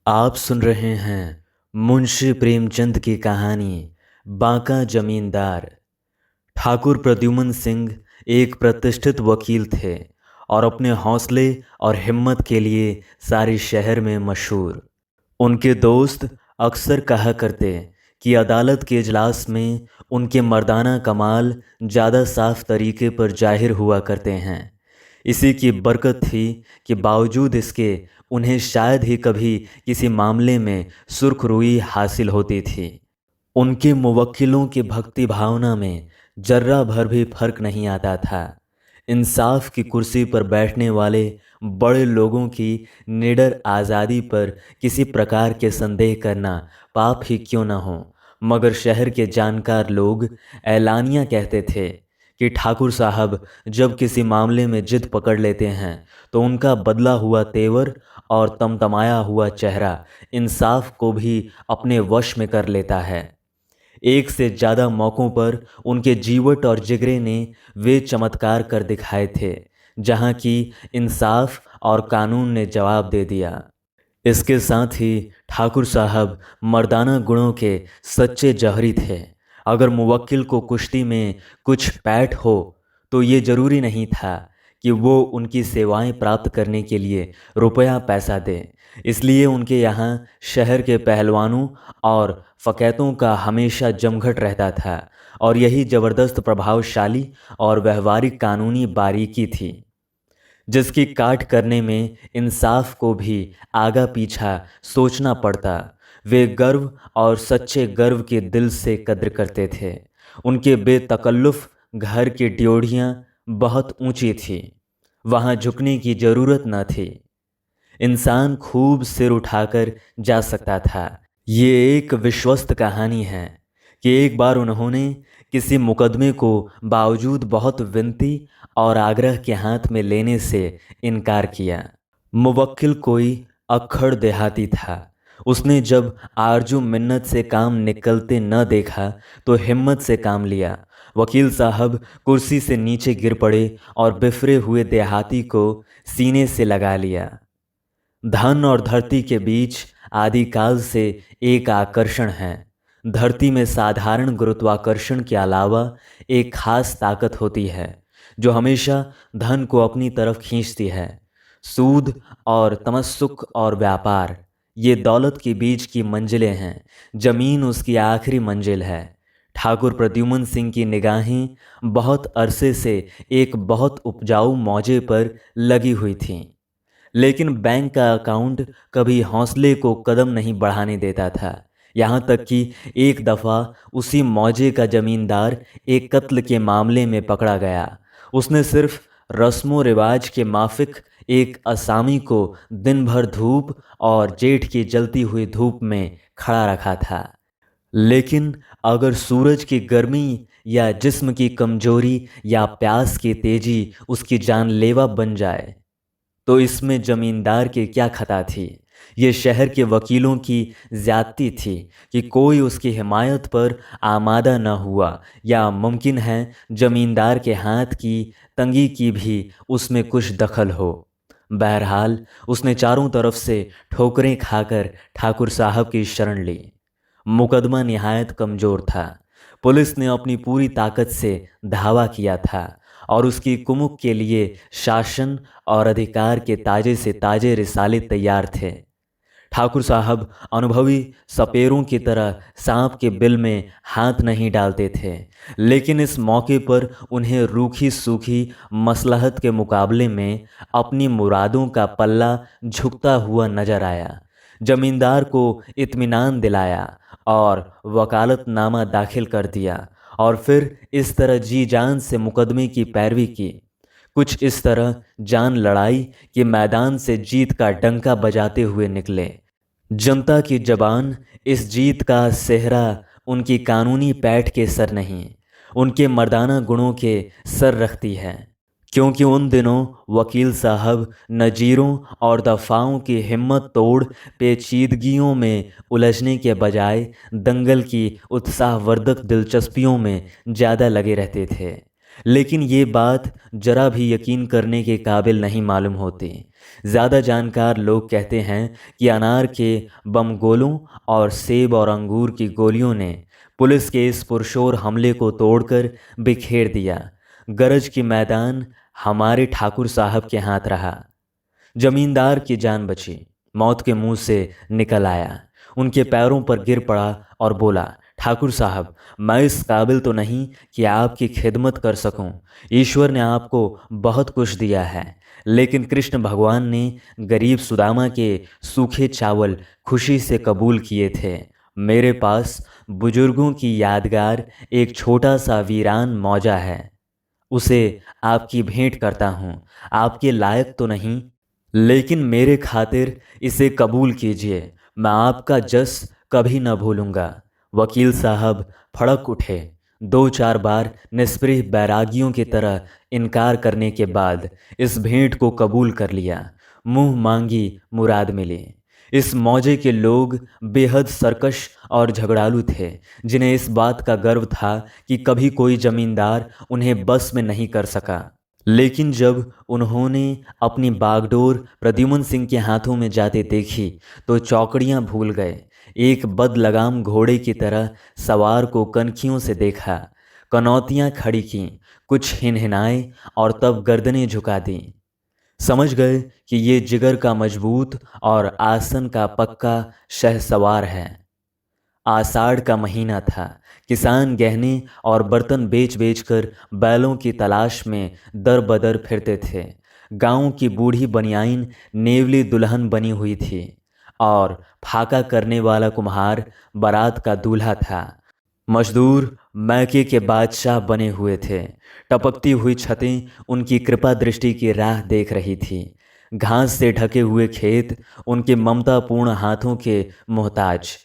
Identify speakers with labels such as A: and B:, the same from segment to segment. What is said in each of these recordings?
A: आप सुन रहे हैं मुंशी प्रेमचंद की कहानी बांका जमींदार। ठाकुर प्रद्युमन सिंह एक प्रतिष्ठित वकील थे और अपने हौसले और हिम्मत के लिए सारे शहर में मशहूर। उनके दोस्त अक्सर कहा करते कि अदालत के इजलास में उनके मर्दाना कमाल ज़्यादा साफ तरीके पर जाहिर हुआ करते हैं। इसी की बरकत थी कि बावजूद इसके उन्हें शायद ही कभी किसी मामले में सुर्खरुई हासिल होती थी। उनके मुवक्किलों की भक्ति भावना में जर्रा भर भी फर्क नहीं आता था। इंसाफ की कुर्सी पर बैठने वाले बड़े लोगों की निडर आज़ादी पर किसी प्रकार के संदेह करना पाप ही क्यों न हो, मगर शहर के जानकार लोग ऐलानिया कहते थे कि ठाकुर साहब जब किसी मामले में जिद पकड़ लेते हैं तो उनका बदला हुआ तेवर और तमतमाया हुआ चेहरा इंसाफ को भी अपने वश में कर लेता है। एक से ज़्यादा मौक़ों पर उनके जीवट और जिगरे ने वे चमत्कार कर दिखाए थे जहाँ की इंसाफ और कानून ने जवाब दे दिया। इसके साथ ही ठाकुर साहब मर्दाना गुणों के सच्चे जौहरी थे। अगर मुवक्किल को कुश्ती में कुछ पैठ हो तो ये ज़रूरी नहीं था कि वो उनकी सेवाएं प्राप्त करने के लिए रुपया पैसा दे। इसलिए उनके यहाँ शहर के पहलवानों और फ़कैतों का हमेशा जमघट रहता था और यही ज़बरदस्त प्रभावशाली और व्यवहारिक कानूनी बारीकी थी जिसकी काट करने में इंसाफ को भी आगा पीछा सोचना पड़ता। वे गर्व और सच्चे गर्व के दिल से कद्र करते थे। उनके बेतकल्लुफ़ घर की ड्योढ़ियाँ बहुत ऊंची थी, वहाँ झुकने की ज़रूरत न थी। इंसान खूब सिर उठाकर जा सकता था। ये एक विश्वस्त कहानी है कि एक बार उन्होंने किसी मुकदमे को बावजूद बहुत विनती और आग्रह के हाथ में लेने से इनकार किया। मुवक्किल कोई अक्खड़ देहाती था। उसने जब आरजू मिन्नत से काम निकलते न देखा तो हिम्मत से काम लिया। वकील साहब कुर्सी से नीचे गिर पड़े और बिफरे हुए देहाती को सीने से लगा लिया। धन और धरती के बीच आदिकाल से एक आकर्षण है। धरती में साधारण गुरुत्वाकर्षण के अलावा एक खास ताकत होती है जो हमेशा धन को अपनी तरफ खींचती है। सूद और तमस्सुक और व्यापार ये दौलत के बीच की मंजिलें हैं। जमीन उसकी आखिरी मंजिल है। ठाकुर प्रद्युमन सिंह की निगाहें बहुत अरसे से एक बहुत उपजाऊ मौजे पर लगी हुई थीं, लेकिन बैंक का अकाउंट कभी हौसले को कदम नहीं बढ़ाने देता था। यहाँ तक कि एक दफ़ा उसी मौजे का जमींदार एक कत्ल के मामले में पकड़ा गया। उसने सिर्फ रस्मों रिवाज के माफिक एक असामी को दिन भर धूप और जेठ की जलती हुई धूप में खड़ा रखा था। लेकिन अगर सूरज की गर्मी या जिस्म की कमजोरी या प्यास की तेजी उसकी जानलेवा बन जाए तो इसमें जमींदार की क्या खता थी। ये शहर के वकीलों की ज़्यादती थी कि कोई उसकी हिमायत पर आमादा न हुआ, या मुमकिन है जमींदार के हाथ की तंगी की भी उसमें कुछ दखल हो। बहरहाल उसने चारों तरफ से ठोकरें खाकर ठाकुर साहब की शरण ली। मुकदमा निहायत कमज़ोर था। पुलिस ने अपनी पूरी ताकत से धावा किया था और उसकी कुमुक के लिए शासन और अधिकार के ताजे से ताजे रिसाले तैयार थे। ठाकुर साहब अनुभवी सपेरों की तरह सांप के बिल में हाथ नहीं डालते थे, लेकिन इस मौके पर उन्हें रूखी सूखी मसलहत के मुकाबले में अपनी मुरादों का पल्ला झुकता हुआ नजर आया। जमींदार को इत्मीनान दिलाया और वकालतनामा दाखिल कर दिया और फिर इस तरह जी जान से मुकदमे की पैरवी की। कुछ इस तरह जान लड़ाई कि मैदान से जीत का डंका बजाते हुए निकले। जनता की जबान इस जीत का सेहरा उनकी कानूनी पैठ के सर नहीं, उनके मर्दाना गुणों के सर रखती है, क्योंकि उन दिनों वकील साहब नजीरों और दफ़ाओं की हिम्मत तोड़ पेचीदगियों में उलझने के बजाय दंगल की उत्साहवर्धक दिलचस्पियों में ज़्यादा लगे रहते थे। लेकिन ये बात जरा भी यकीन करने के काबिल नहीं मालूम होती। ज़्यादा जानकार लोग कहते हैं कि अनार के बम गोलों और सेब और अंगूर की गोलियों ने पुलिस के इस पुरशोर हमले को तोड़कर बिखेर दिया। गरज की मैदान हमारे ठाकुर साहब के हाथ रहा। जमींदार की जान बची, मौत के मुंह से निकल आया। उनके पैरों पर गिर पड़ा और बोला, ठाकुर साहब, मैं इस काबिल तो नहीं कि आपकी खिदमत कर सकूं। ईश्वर ने आपको बहुत कुछ दिया है, लेकिन कृष्ण भगवान ने गरीब सुदामा के सूखे चावल खुशी से कबूल किए थे। मेरे पास बुजुर्गों की यादगार एक छोटा सा वीरान मौजा है, उसे आपकी भेंट करता हूँ। आपके लायक तो नहीं, लेकिन मेरे खातिर इसे कबूल कीजिए। मैं आपका जस कभी न भूलूंगा। वकील साहब फड़क उठे। दो चार बार निष्पृह बैरागियों की तरह इनकार करने के बाद इस भेंट को कबूल कर लिया। मुंह मांगी मुराद मिली। इस मौजे के लोग बेहद सरकश और झगड़ालू थे, जिन्हें इस बात का गर्व था कि कभी कोई जमींदार उन्हें बस में नहीं कर सका। लेकिन जब उन्होंने अपनी बागडोर प्रद्युम्न सिंह के हाथों में जाते देखी तो चौकड़ियां भूल गए। एक बदलगाम घोड़े की तरह सवार को कनखियों से देखा, कनौतियां खड़ी कीं, कुछ हिनहिनाए और तब गर्दनें झुका दी। समझ गए कि ये जिगर का मजबूत और आसन का पक्का शहसवार है। आषाढ़ का महीना था। किसान गहने और बर्तन बेच बेच कर बैलों की तलाश में दर बदर फिरते थे। गांव की बूढ़ी बनियाइन नेवली दुल्हन बनी हुई थी और फाका करने वाला कुम्हार बारात का दूल्हा था। मजदूर मैके के बादशाह बने हुए थे। टपकती हुई छतें उनकी कृपा दृष्टि की राह देख रही थी। घास से ढके हुए खेत उनके ममतापूर्ण हाथों के मोहताज।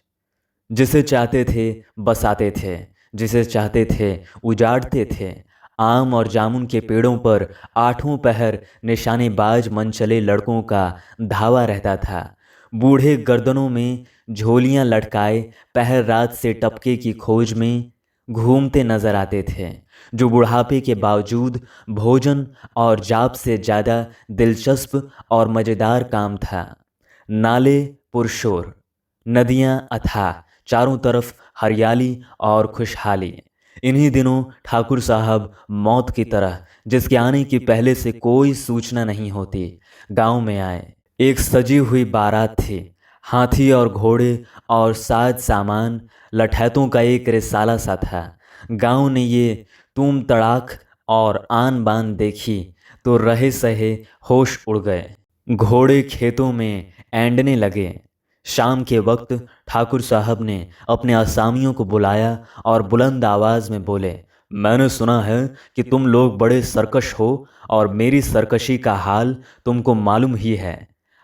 A: जिसे चाहते थे बसाते थे, जिसे चाहते थे उजाड़ते थे। आम और जामुन के पेड़ों पर आठों पहर निशानेबाज मनचले लड़कों का धावा रहता था। बूढ़े गर्दनों में झोलियां लटकाए पहर रात से टपके की खोज में घूमते नजर आते थे, जो बुढ़ापे के बावजूद भोजन और जाप से ज़्यादा दिलचस्प और मज़ेदार काम था। नाले पुरशोर, नदियां अथाह, चारों तरफ हरियाली और खुशहाली। इन्हीं दिनों ठाकुर साहब मौत की तरह, जिसके आने की पहले से कोई सूचना नहीं होती, गांव में आए। एक सजी हुई बारात थी। हाथी और घोड़े और साज सामान लठैतों का एक रिसाला सा था। गांव ने ये तूम तड़ाक और आन बान देखी तो रहे सहे होश उड़ गए। घोड़े खेतों में ऐंडने लगे। शाम के वक्त ठाकुर साहब ने अपने असामियों को बुलाया और बुलंद आवाज में बोले, मैंने सुना है कि तुम लोग बड़े सरकश हो और मेरी सरकशी का हाल तुमको मालूम ही है।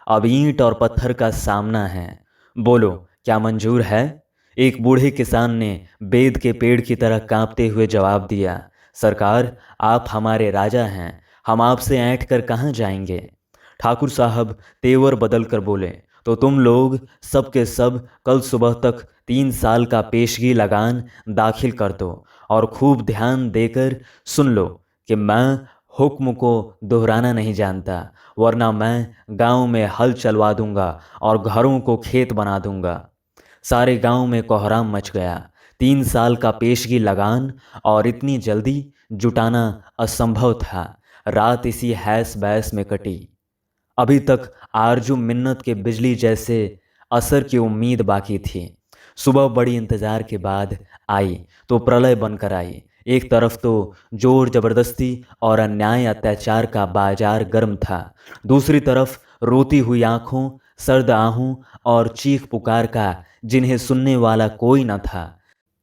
A: अब ईंट और पत्थर का सामना है। बोलो, क्या मंजूर है? एक बूढ़े किसान ने बेद के पेड़ की तरह कांपते हुए जवाब दिया, सरकार, आप हमारे राजा हैं, हम आपसे ऐंठ कर कहाँ जाएंगे। ठाकुर साहब तेवर बदल कर बोले, तो तुम लोग सब के सब कल सुबह तक 3 साल का पेशगी लगान दाखिल कर दो और खूब ध्यान देकर सुन लो कि मैं हुक्म को दोहराना नहीं जानता, वरना मैं गांव में हल चलवा दूंगा और घरों को खेत बना दूंगा। सारे गांव में कोहराम मच गया। 3 साल का पेशगी लगान और इतनी जल्दी जुटाना असंभव था। रात इसी हैस बैस में कटी। अभी तक आरजू मिन्नत के बिजली जैसे असर की उम्मीद बाकी थी। सुबह बड़ी इंतजार के बाद आई तो प्रलय बनकर आई। एक तरफ तो जोर जबरदस्ती और अन्याय अत्याचार का बाजार गर्म था, दूसरी तरफ रोती हुई आंखों, सर्द आहों और चीख पुकार का जिन्हें सुनने वाला कोई न था।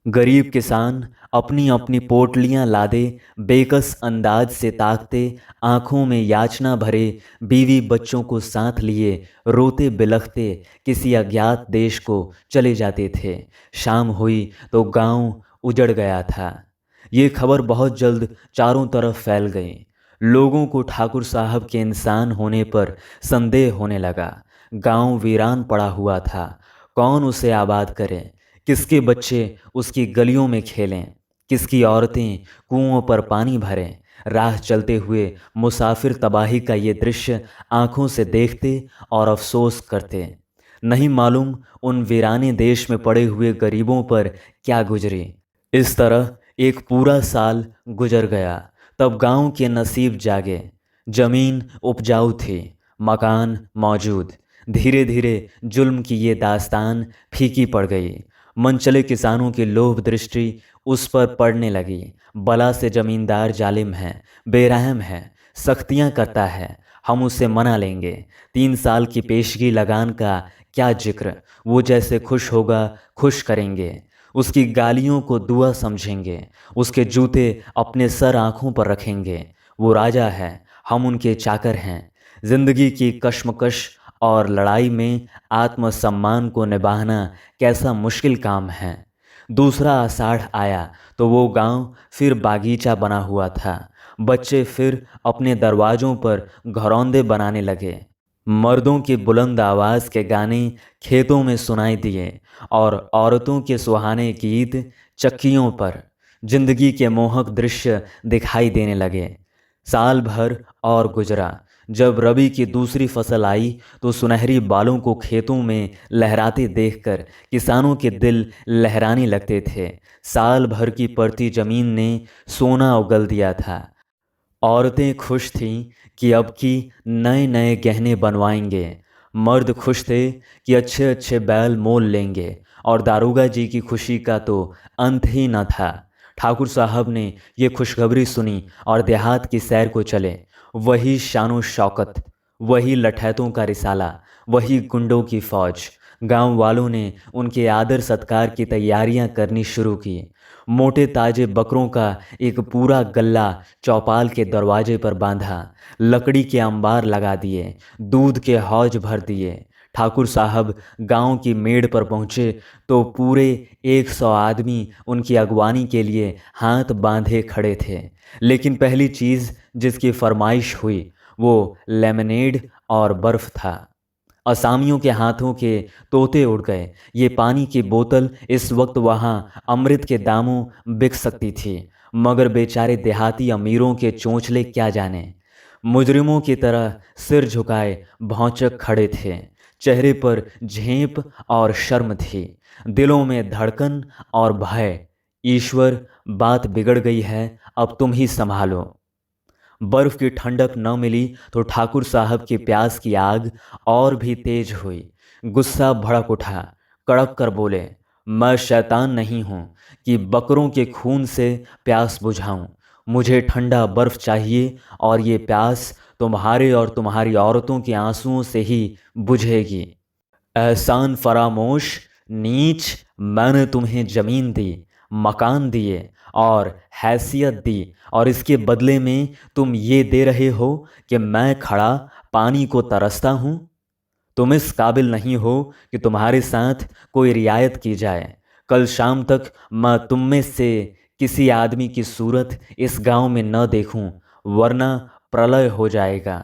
A: गरीब किसान अपनी अपनी पोटलियां लादे बेकस अंदाज से ताकते, आंखों में याचना भरे बीवी बच्चों को साथ लिए रोते बिलखते किसी अज्ञात देश को चले जाते थे। शाम हुई तो गांव उजड़ गया था। ये खबर बहुत जल्द चारों तरफ फैल गई। लोगों को ठाकुर साहब के इंसान होने पर संदेह होने लगा। गांव वीरान पड़ा हुआ था। कौन उसे आबाद करे? किसके बच्चे उसकी गलियों में खेलें? किसकी औरतें कुओं पर पानी भरें। राह चलते हुए मुसाफिर तबाही का ये दृश्य आंखों से देखते और अफसोस करते। नहीं मालूम उन वीराने देश में पड़े हुए गरीबों पर क्या गुजरी। इस तरह एक पूरा साल गुजर गया। तब गांव के नसीब जागे। जमीन उपजाऊ थी, मकान मौजूद। धीरे धीरे जुल्म की ये दास्तान फीकी पड़ गई। मनचले किसानों की लोभ दृष्टि उस पर पड़ने लगी। बला से जमींदार जालिम है, बेरहम है, सख्तियां करता है। हम उसे मना लेंगे। 3 साल की पेशगी लगान का क्या जिक्र। वो जैसे खुश होगा खुश करेंगे। उसकी गालियों को दुआ समझेंगे। उसके जूते अपने सर आंखों पर रखेंगे। वो राजा है, हम उनके चाकर हैं। जिंदगी की कश्मकश और लड़ाई में आत्मसम्मान को निभाना कैसा मुश्किल काम है। दूसरा आषाढ़ आया तो वो गांव फिर बागीचा बना हुआ था। बच्चे फिर अपने दरवाजों पर घरौंदे बनाने लगे। मर्दों की बुलंद आवाज़ के गाने खेतों में सुनाई दिए और औरतों के सुहाने गीत चक्कियों पर। जिंदगी के मोहक दृश्य दिखाई देने लगे। साल भर और गुजरा। जब रबी की दूसरी फसल आई तो सुनहरी बालों को खेतों में लहराते देखकर किसानों के दिल लहराने लगते थे। साल भर की पड़ती जमीन ने सोना उगल दिया था। औरतें खुश थीं कि अब की नए नए गहने बनवाएंगे। मर्द खुश थे कि अच्छे अच्छे बैल मोल लेंगे। और दारोगा जी की खुशी का तो अंत ही न था। ठाकुर साहब ने ये खुशखबरी सुनी और देहात की सैर को चले। वही शानो शौकत, वही लठैतों का रिसाला, वही गुंडों की फौज। गांव वालों ने उनके आदर सत्कार की तैयारियां करनी शुरू की। मोटे ताजे बकरों का एक पूरा गल्ला चौपाल के दरवाजे पर बांधा। लकड़ी के अंबार लगा दिए। दूध के हौज भर दिए। ठाकुर साहब गांव की मेड़ पर पहुंचे तो पूरे 100 आदमी उनकी अगवानी के लिए हाथ बांधे खड़े थे। लेकिन पहली चीज़ जिसकी फरमाइश हुई वो लेमनेड और बर्फ़ था। असामियों के हाथों के तोते उड़ गए। ये पानी की बोतल इस वक्त वहाँ अमृत के दामों बिक सकती थी, मगर बेचारे देहाती अमीरों के चोंचले क्या जाने। मुजरिमों की तरह सिर झुकाए भौंचक खड़े थे। चेहरे पर झेंप और शर्म थी, दिलों में धड़कन और भय। ईश्वर, बात बिगड़ गई है, अब तुम ही संभालो। बर्फ की ठंडक न मिली तो ठाकुर साहब की प्यास की आग और भी तेज हुई। गुस्सा भड़क उठा। कड़क कर बोले, मैं शैतान नहीं हूं कि बकरों के खून से प्यास बुझाऊं। मुझे ठंडा बर्फ चाहिए और ये प्यास तुम्हारे और तुम्हारी औरतों के आंसुओं से ही बुझेगी। एहसान फरामोश, नीच, मैंने तुम्हें जमीन दी, मकान दिए और हैसियत दी, और इसके बदले में तुम ये दे रहे हो कि मैं खड़ा पानी को तरसता हूँ। तुम इस काबिल नहीं हो कि तुम्हारे साथ कोई रियायत की जाए। कल शाम तक मैं तुम में से किसी आदमी की सूरत इस गांव में न देखूं, वरना प्रलय हो जाएगा।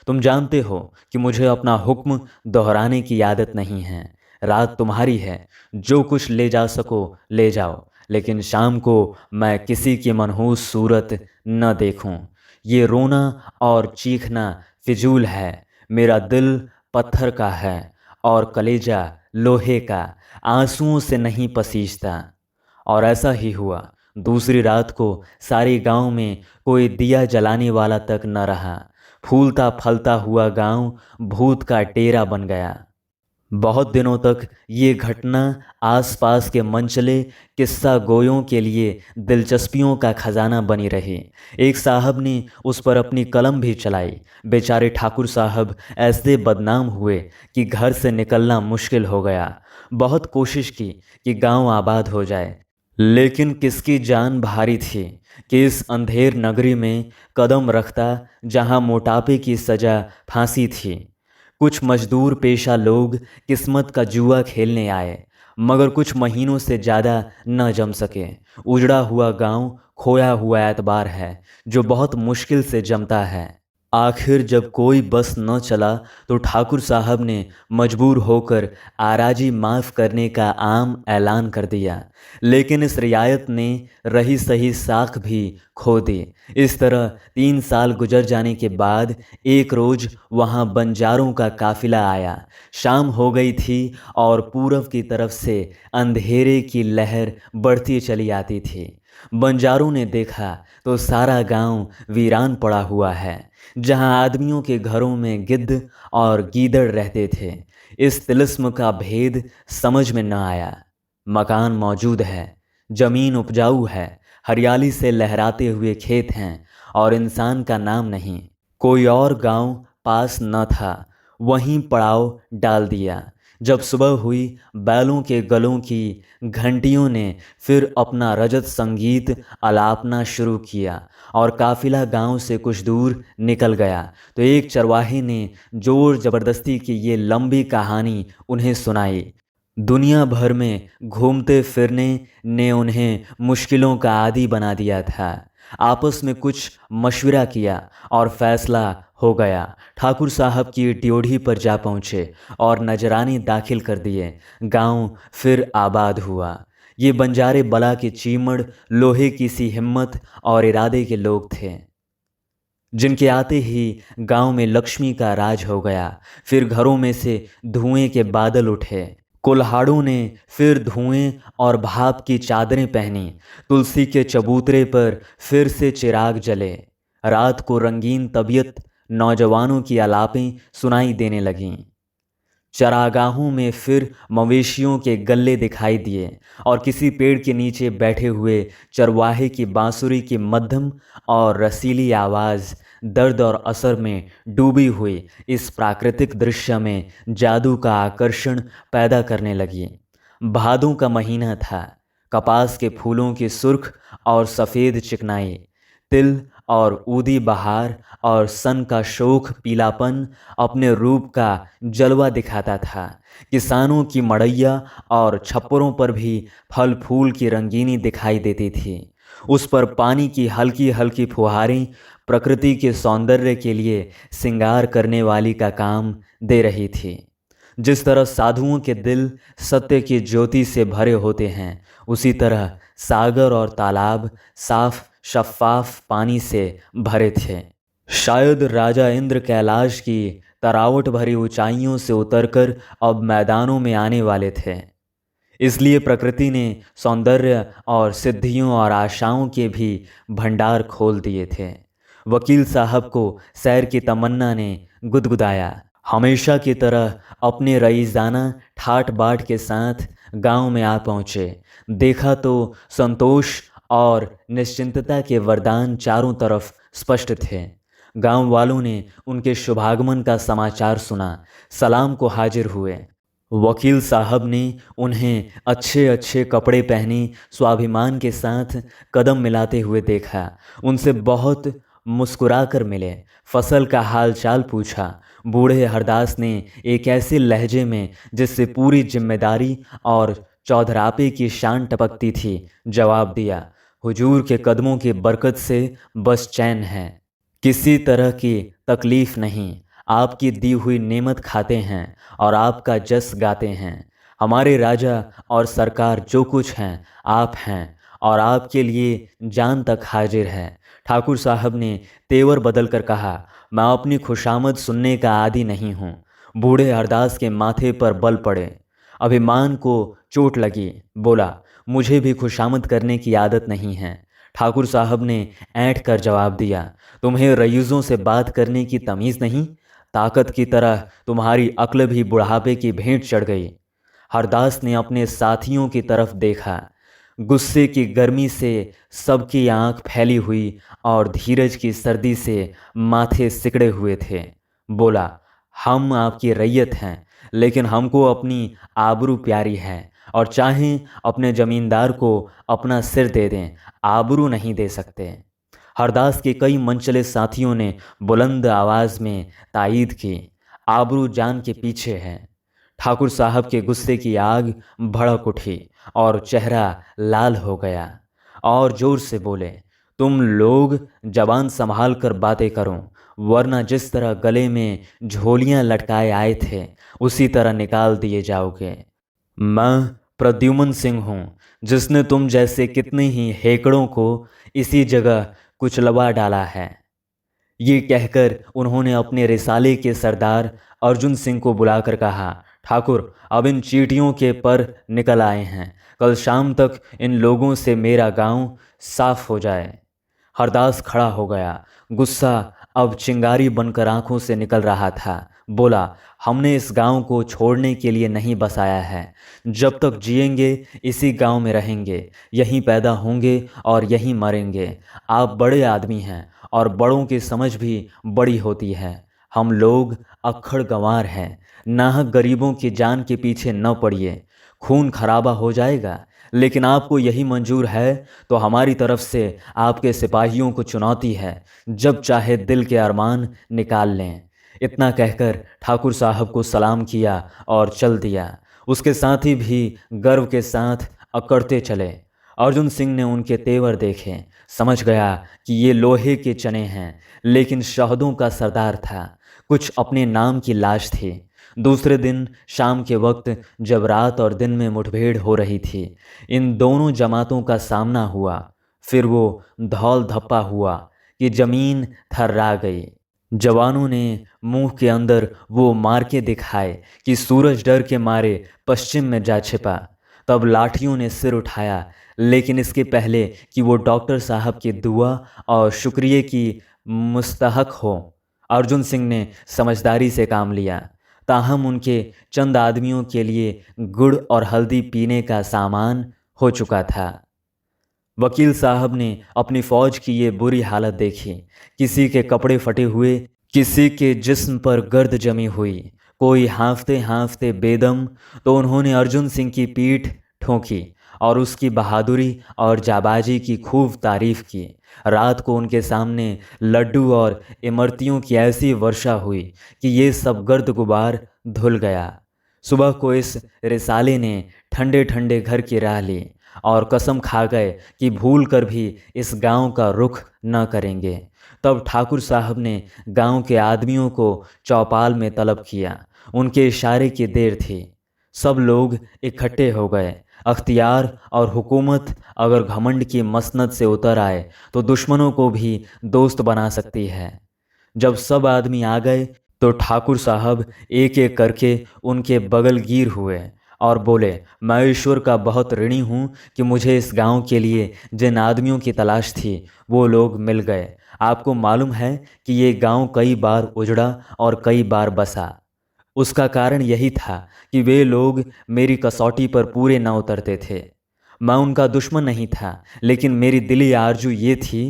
A: तुम जानते हो कि मुझे अपना हुक्म दोहराने की आदत नहीं है। रात तुम्हारी है, जो कुछ ले जा सको ले जाओ, लेकिन शाम को मैं किसी की मनहूस सूरत न देखूं। ये रोना और चीखना फिजूल है। मेरा दिल पत्थर का है और कलेजा लोहे का, आंसुओं से नहीं पसीजता। और ऐसा ही हुआ। दूसरी रात को सारे गांव में कोई दिया जलाने वाला तक न रहा। फूलता फलता हुआ गांव भूत का डेरा बन गया। बहुत दिनों तक ये घटना आसपास के मनचले किस्सा गोयों के लिए दिलचस्पियों का खजाना बनी रही। एक साहब ने उस पर अपनी कलम भी चलाई। बेचारे ठाकुर साहब ऐसे बदनाम हुए कि घर से निकलना मुश्किल हो गया। बहुत कोशिश की कि गांव आबाद हो जाए, लेकिन किसकी जान भारी थी कि इस अंधेर नगरी में कदम रखता जहां मोटापे की सजा फांसी थी। कुछ मजदूर पेशा लोग किस्मत का जुआ खेलने आए, मगर कुछ महीनों से ज़्यादा न जम सके। उजड़ा हुआ गांव खोया हुआ एतबार है जो बहुत मुश्किल से जमता है। आखिर जब कोई बस न चला तो ठाकुर साहब ने मजबूर होकर आराजी माफ़ करने का आम ऐलान कर दिया, लेकिन इस रियायत ने रही सही साख भी खो दी। इस तरह 3 साल गुजर जाने के बाद एक रोज़ वहाँ बंजारों का काफिला आया। शाम हो गई थी और पूरब की तरफ से अंधेरे की लहर बढ़ती चली आती थी। बंजारों ने देखा तो सारा गांव वीरान पड़ा हुआ है। जहां आदमियों के घरों में गिद्ध और गीदड़ रहते थे, इस तिलिस्म का भेद समझ में न आया। मकान मौजूद है, जमीन उपजाऊ है, हरियाली से लहराते हुए खेत हैं, और इंसान का नाम नहीं। कोई और गांव पास न था, वहीं पड़ाव डाल दिया। जब सुबह हुई, बैलों के गलों की घंटियों ने फिर अपना रजत संगीत आलापना शुरू किया और काफिला गांव से कुछ दूर निकल गया तो एक चरवाहे ने जोर जबरदस्ती की ये लंबी कहानी उन्हें सुनाई। दुनिया भर में घूमते फिरने ने उन्हें मुश्किलों का आदी बना दिया था। आपस में कुछ मशविरा किया और फैसला हो गया। ठाकुर साहब की ड्योढ़ी पर जा पहुँचे और नजराने दाखिल कर दिए। गांव फिर आबाद हुआ। ये बंजारे बला के चीमड़, लोहे की सी हिम्मत और इरादे के लोग थे, जिनके आते ही गांव में लक्ष्मी का राज हो गया। फिर घरों में से धुएं के बादल उठे। कुल्हाड़ों ने फिर धुएं और भाप की चादरें पहनी। तुलसी के चबूतरे पर फिर से चिराग जले। रात को रंगीन तबीयत नौजवानों की आलापें सुनाई देने लगीं। चरागाहों में फिर मवेशियों के गल्ले दिखाई दिए और किसी पेड़ के नीचे बैठे हुए चरवाहे की बांसुरी की मध्यम और रसीली आवाज़ दर्द और असर में डूबी हुई इस प्राकृतिक दृश्य में जादू का आकर्षण पैदा करने लगी। भादों का महीना था। कपास के फूलों की सुर्ख और सफ़ेद चिकनाई, तिल और ऊदी बहार और सन का शोख पीलापन अपने रूप का जलवा दिखाता था। किसानों की मड़ैया और छप्परों पर भी फल फूल की रंगीनी दिखाई देती थी। उस पर पानी की हल्की हल्की फुहारें प्रकृति के सौंदर्य के लिए श्रृंगार करने वाली का काम दे रही थी। जिस तरह साधुओं के दिल सत्य की ज्योति से भरे होते हैं, उसी तरह सागर और तालाब साफ शफ्फाफ पानी से भरे थे। शायद राजा इंद्र कैलाश की तरावट भरी ऊंचाइयों से उतरकर अब मैदानों में आने वाले थे। इसलिए प्रकृति ने सौंदर्य और सिद्धियों और आशाओं के भी भंडार खोल दिए थे। वकील साहब को सैर की तमन्ना ने गुदगुदाया। हमेशा की तरह अपने रईसाना ठाट बाट के साथ गांव में आ पहुँचे। देखा तो संतोष और निश्चिंतता के वरदान चारों तरफ स्पष्ट थे। गांव वालों ने उनके शुभागमन का समाचार सुना, सलाम को हाजिर हुए। वकील साहब ने उन्हें अच्छे अच्छे कपड़े पहने स्वाभिमान के साथ कदम मिलाते हुए देखा। उनसे बहुत मुस्कुरा कर मिले, फसल का हाल चाल पूछा। बूढ़े हरदास ने एक ऐसे लहजे में जिससे पूरी जिम्मेदारी और चौधरापे की शान टपकती थी जवाब दिया, हुजूर के कदमों की बरकत से बस चैन है, किसी तरह की तकलीफ नहीं। आपकी दी हुई नेमत खाते हैं और आपका जस गाते हैं। हमारे राजा और सरकार जो कुछ हैं आप हैं और आपके लिए जान तक हाजिर है। ठाकुर साहब ने तेवर बदल कर कहा, मैं अपनी खुशामद सुनने का आदी नहीं हूँ। बूढ़े हरदास के माथे पर बल पड़े, अभिमान को चोट लगी। बोला, मुझे भी खुशामद करने की आदत नहीं है। ठाकुर साहब ने ऐंठ कर जवाब दिया, तुम्हें रईसों से बात करने की तमीज़ नहीं? ताकत की तरह तुम्हारी अक्ल भी बुढ़ापे की भेंट चढ़ गई। हरदास ने अपने साथियों की तरफ देखा। गुस्से की गर्मी से सबकी आंख फैली हुई और धीरज की सर्दी से माथे सिकड़े हुए थे। बोला, हम आपकी रैयत हैं, लेकिन हमको अपनी आबरू प्यारी है और चाहें अपने जमींदार को अपना सिर दे दें, आबरू नहीं दे सकते। हरदास के कई मनचले साथियों ने बुलंद आवाज़ में तायीद की, आबरू जान के पीछे है। ठाकुर साहब के गुस्से की आग भड़क उठी और चेहरा लाल हो गया और जोर से बोले, तुम लोग जबान संभाल कर बातें करो वरना जिस तरह गले में झोलियां लटकाए आए थे उसी तरह निकाल दिए जाओगे। मैं प्रद्युम्न सिंह हूँ, जिसने तुम जैसे कितने ही हेकड़ों को इसी जगह कुचलवा डाला है। ये कहकर उन्होंने अपने रिसाले के सरदार अर्जुन सिंह को बुलाकर कहा, ठाकुर, अब इन चींटियों के पर निकल आए हैं। कल शाम तक इन लोगों से मेरा गांव साफ हो जाए। हरदास खड़ा हो गया। गुस्सा अब चिंगारी बनकर आंखों से निकल रहा था। बोला, हमने इस गांव को छोड़ने के लिए नहीं बसाया है। जब तक जिएंगे इसी गांव में रहेंगे, यहीं पैदा होंगे और यहीं मरेंगे। आप बड़े आदमी हैं और बड़ों की समझ भी बड़ी होती है। हम लोग अक्खड़ गंवार हैं। नाहक गरीबों की जान के पीछे न पड़िए, खून खराबा हो जाएगा। लेकिन आपको यही मंजूर है तो हमारी तरफ से आपके सिपाहियों को चुनौती है, जब चाहे दिल के अरमान निकाल लें। इतना कहकर ठाकुर साहब को सलाम किया और चल दिया। उसके साथी भी गर्व के साथ अकड़ते चले। अर्जुन सिंह ने उनके तेवर देखे, समझ गया कि ये लोहे के चने हैं, लेकिन शहदों का सरदार था। कुछ अपने नाम की लाश थी। दूसरे दिन शाम के वक्त जब रात और दिन में मुठभेड़ हो रही थी, इन दोनों जमातों का सामना हुआ। फिर वो धौल धप्पा हुआ कि जमीन थर्रा गई। जवानों ने मुंह के अंदर वो मार के दिखाए कि सूरज डर के मारे पश्चिम में जा छिपा। तब लाठियों ने सिर उठाया, लेकिन इसके पहले कि वो डॉक्टर साहब की दुआ और शुक्रिया की मुस्तहक हो, अर्जुन सिंह ने समझदारी से काम लिया। ताहम उनके चंद आदमियों के लिए गुड़ और हल्दी पीने का सामान हो चुका था। वकील साहब ने अपनी फौज की ये बुरी हालत देखी। किसी के कपड़े फटे हुए, किसी के जिस्म पर गर्द जमी हुई, कोई हाँफते हाँफते बेदम। तो उन्होंने अर्जुन सिंह की पीठ ठोंकी और उसकी बहादुरी और जाबाजी की खूब तारीफ की। रात को उनके सामने लड्डू और इमरतियों की ऐसी वर्षा हुई कि ये सब गर्द गुबार धुल गया। सुबह को इस रिसाले ने ठंडे ठंडे घर की राह ली और कसम खा गए कि भूल कर भी इस गांव का रुख न करेंगे। तब ठाकुर साहब ने गांव के आदमियों को चौपाल में तलब किया। उनके इशारे की देर थी। सब लोग इकट्ठे हो गए। अख्तियार और हुकूमत अगर घमंड की मसनद से उतर आए तो दुश्मनों को भी दोस्त बना सकती है। जब सब आदमी आ गए तो ठाकुर साहब एक एक करके उनके बगलगीर हुए और बोले, मैं ईश्वर का बहुत ऋणी हूँ कि मुझे इस गांव के लिए जिन आदमियों की तलाश थी वो लोग मिल गए। आपको मालूम है कि ये गांव कई बार उजड़ा और कई बार बसा। उसका कारण यही था कि वे लोग मेरी कसौटी पर पूरे न उतरते थे। मैं उनका दुश्मन नहीं था, लेकिन मेरी दिली आरजू ये थी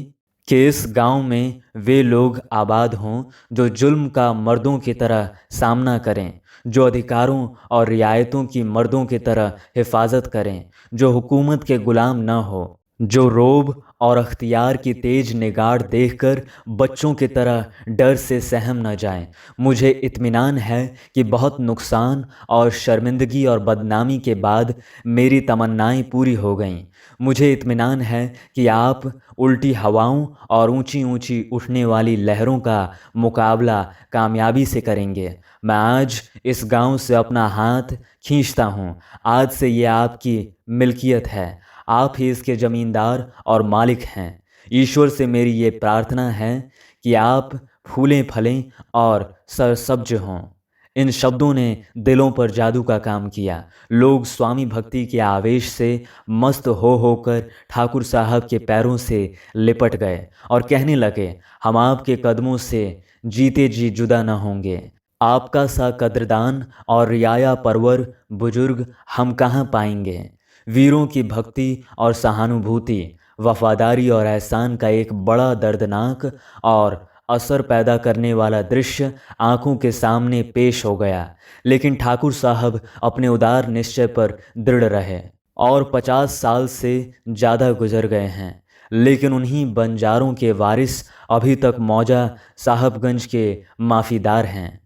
A: कि इस गांव में वे लोग आबाद हों जो जुल्म का मर्दों की तरह सामना करें, जो अधिकारों और रियायतों की मर्दों की तरह हिफाजत करें, जो हुकूमत के गुलाम न हो, जो रोब और अख्तियार की तेज निगाह देखकर बच्चों की तरह डर से सहम न जाएं। मुझे इत्मीनान है कि बहुत नुकसान और शर्मिंदगी और बदनामी के बाद मेरी तमन्नाएं पूरी हो गईं। मुझे इत्मीनान है कि आप उल्टी हवाओं और ऊंची ऊंची उठने वाली लहरों का मुकाबला कामयाबी से करेंगे। मैं आज इस गांव से अपना हाथ खींचता हूँ। आज से ये आपकी मिल्कियत है। आप ही इसके जमींदार और मालिक हैं। ईश्वर से मेरी ये प्रार्थना है कि आप फूलें फलें और सरसब्ज हों। इन शब्दों ने दिलों पर जादू का काम किया। लोग स्वामी भक्ति के आवेश से मस्त हो होकर ठाकुर साहब के पैरों से लिपट गए और कहने लगे, हम आपके कदमों से जीते जी जुदा न होंगे। आपका सा कद्रदान और रियाया परवर बुजुर्ग हम कहाँ पाएंगे। वीरों की भक्ति और सहानुभूति, वफादारी और एहसान का एक बड़ा दर्दनाक और असर पैदा करने वाला दृश्य आंखों के सामने पेश हो गया। लेकिन ठाकुर साहब अपने उदार निश्चय पर दृढ़ रहे। और 50 साल से ज़्यादा गुजर गए हैं, लेकिन उन्हीं बंजारों के वारिस अभी तक मौजा साहबगंज के माफीदार हैं।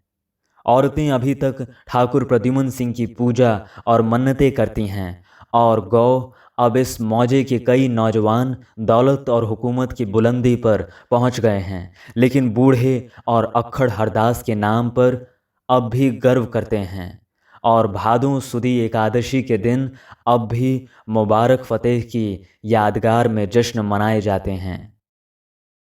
A: औरतें अभी तक ठाकुर प्रद्युम्न सिंह की पूजा और मन्नतें करती हैं और गौ अब इस मौजे के कई नौजवान दौलत और हुकूमत की बुलंदी पर पहुंच गए हैं, लेकिन बूढ़े और अक्खड़ हरदास के नाम पर अब भी गर्व करते हैं। और भादों सुदी एकादशी के दिन अब भी मुबारक फतेह की यादगार में जश्न मनाए जाते हैं।